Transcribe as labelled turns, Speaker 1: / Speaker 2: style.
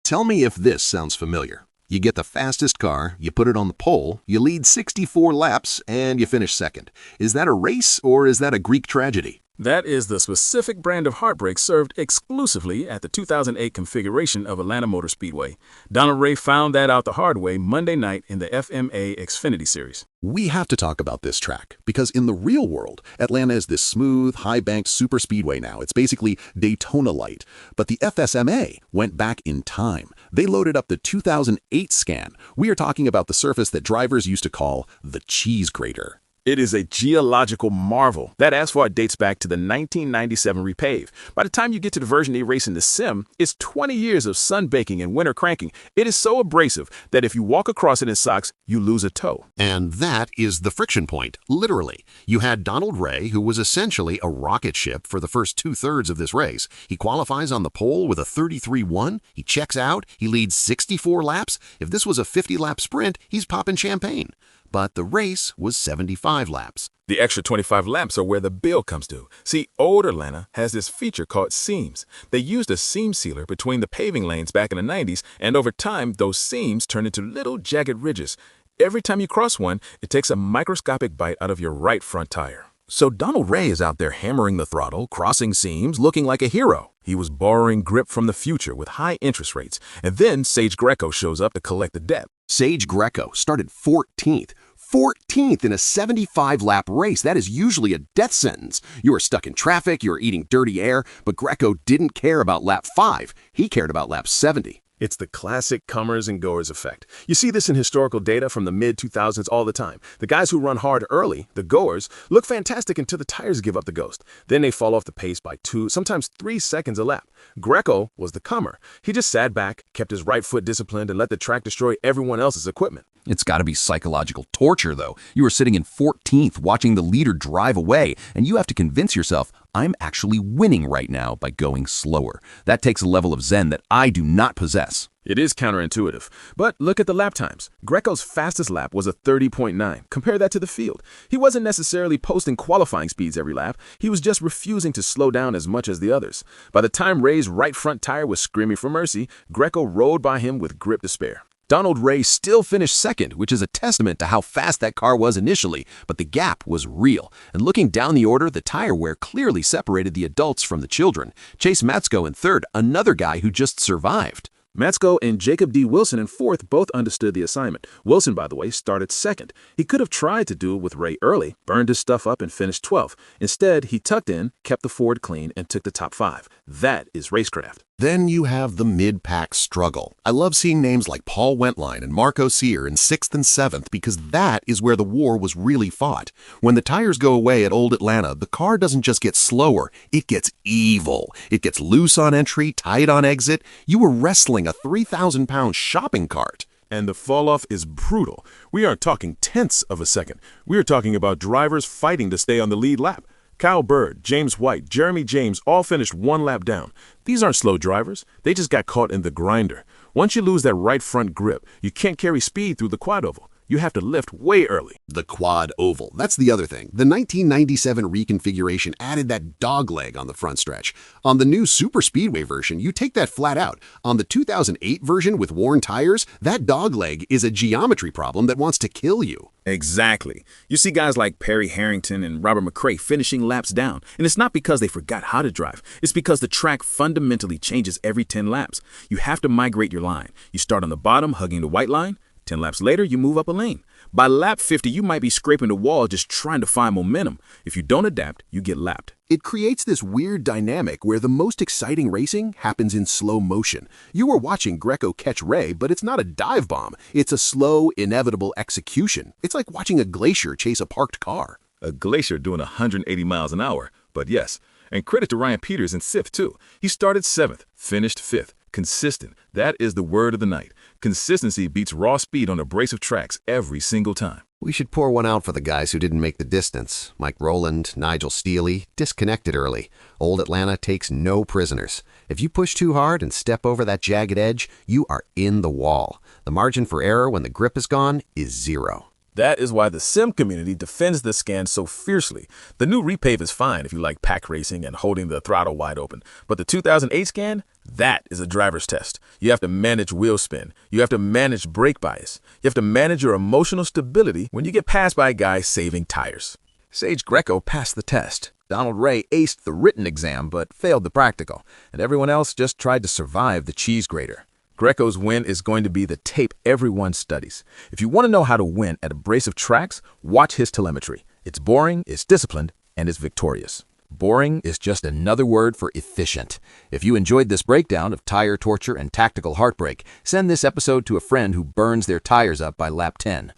Speaker 1: Tell me if this sounds familiar. You get the fastest car, you put it on the pole, you lead 64 laps, and you finish second. Is that a race or is that a Greek tragedy?
Speaker 2: That is the specific brand of heartbreak served exclusively at the 2008 configuration of Atlanta Motor Speedway. Donald Ray found that out the hard way Monday night in the FMA Xfinity Series.
Speaker 1: We have to talk about this track, because in the real world, Atlanta is this smooth, high-banked super speedway now. It's basically Daytona-light. But the FSMA went back in time. They loaded up the 2008 scan. We are talking about the surface that drivers used to call the cheese grater.
Speaker 2: It is a geological marvel. That asphalt dates back to the 1997 repave. By the time you get to the version they race in the sim, it's 20 years of sun baking and winter cranking. It is so abrasive that if you walk across it in socks, you lose a toe.
Speaker 1: And that is the friction point, literally. You had Donald Ray, who was essentially a rocket ship for the first two-thirds of this race. He qualifies on the pole with a 33-1. He checks out. He leads 64 laps. If this was a 50-lap sprint, he's popping champagne. But the race was 75 laps.
Speaker 2: The extra 25 laps are where the bill comes due. See, old Atlanta has this feature called seams. They used a seam sealer between the paving lanes back in the 90s, and over time, those seams turn into little jagged ridges. Every time you cross one, it takes a microscopic bite out of your right front tire. So Donald Ray is out there hammering the throttle, crossing seams, looking like a hero. He was borrowing grip from the future with high interest rates. And then Sage Grecco shows up to collect the debt.
Speaker 1: Sage Grecco started 14th. 14th in a 75-lap race. That is usually a death sentence. You are stuck in traffic, you are eating dirty air, but Grecco didn't care about lap 5. He cared about lap 70.
Speaker 3: It's the classic comers and goers effect. You see this in historical data from the mid-2000s all the time. The guys who run hard early, the goers, look fantastic until the tires give up the ghost. Then they fall off the pace by 2, sometimes 3 seconds a lap. Grecco was the comer. He just sat back, kept his right foot disciplined, and let the track destroy everyone else's equipment.
Speaker 4: It's got to be psychological torture, though. You are sitting in 14th watching the leader drive away, and you have to convince yourself, I'm actually winning right now by going slower. That takes a level of zen that I do not possess.
Speaker 3: It is counterintuitive, but look at the lap times. Grecco's fastest lap was a 30.9. Compare that to the field. He wasn't necessarily posting qualifying speeds every lap. He was just refusing to slow down as much as the others. By the time Ray's right front tire was screaming for mercy, Grecco rode by him with grip to spare.
Speaker 1: Donald Ray still finished second, which is a testament to how fast that car was initially, but the gap was real. And looking down the order, the tire wear clearly separated the adults from the children. Chase Matsko in third, another guy who just survived.
Speaker 3: Matsko and Jacob D. Wilson in fourth both understood the assignment. Wilson, by the way, started second. He could have tried to do it with Ray early, burned his stuff up, and finished 12th. Instead, he tucked in, kept the Ford clean, and took the top 5. That is racecraft.
Speaker 1: Then you have the mid-pack struggle. I love seeing names like Paul Wentline and Marco Sear in 6th and 7th because that is where the war was really fought. When the tires go away at Old Atlanta, the car doesn't just get slower, it gets evil. It gets loose on entry, tight on exit. You were wrestling a 3,000-pound shopping cart.
Speaker 3: And the falloff is brutal. We aren't talking tenths of a second. We are talking about drivers fighting to stay on the lead lap. Kyle Bird, James White, Jeremy James all finished 1 lap down. These aren't slow drivers. They just got caught in the grinder. Once you lose that right front grip, you can't carry speed through the quad oval. You have to lift way early.
Speaker 1: The quad oval. That's the other thing. The 1997 reconfiguration added that dog leg on the front stretch. On the new Super Speedway version, you take that flat out. On the 2008 version with worn tires, that dog leg is a geometry problem that wants to kill you.
Speaker 2: Exactly. You see guys like Perry Harrington and Robert McRae finishing laps down, and it's not because they forgot how to drive. It's because the track fundamentally changes every 10 laps. You have to migrate your line. You start on the bottom, hugging the white line. 10 laps later, you move up a lane. By lap 50, you might be scraping the wall just trying to find momentum. If you don't adapt, you get lapped.
Speaker 1: It creates this weird dynamic where the most exciting racing happens in slow motion. You are watching Grecco catch Ray, but it's not a dive bomb. It's a slow, inevitable execution. It's like watching a glacier chase a parked car.
Speaker 2: A glacier doing 180 miles an hour. But yes, and credit to Ryan Peters in 6th too. He started 7th, finished 5th. Consistent. That is the word of the night. Consistency beats raw speed on abrasive tracks every single time.
Speaker 1: We should pour one out for the guys who didn't make the distance. Mike Rowland, Nigel Steely, disconnected early. Old Atlanta takes no prisoners. If you push too hard and step over that jagged edge, you are in the wall. The margin for error when the grip is gone is 0.
Speaker 3: That is why the sim community defends this scan so fiercely. The new repave is fine if you like pack racing and holding the throttle wide open, but the 2008 scan,
Speaker 2: That is a driver's test. You have to manage wheel spin. You have to manage brake bias. You have to manage your emotional stability when you get passed by a guy saving tires.
Speaker 4: Sage Grecco passed the test. Donald Ray aced the written exam but failed the practical, and everyone else just tried to survive the cheese grater.
Speaker 2: Grecco's win is going to be the tape everyone studies. If you want to know how to win at abrasive tracks, watch his telemetry. It's boring, it's disciplined, and it's victorious.
Speaker 4: Boring is just another word for efficient. If you enjoyed this breakdown of tire torture and tactical heartbreak, send this episode to a friend who burns their tires up by lap 10.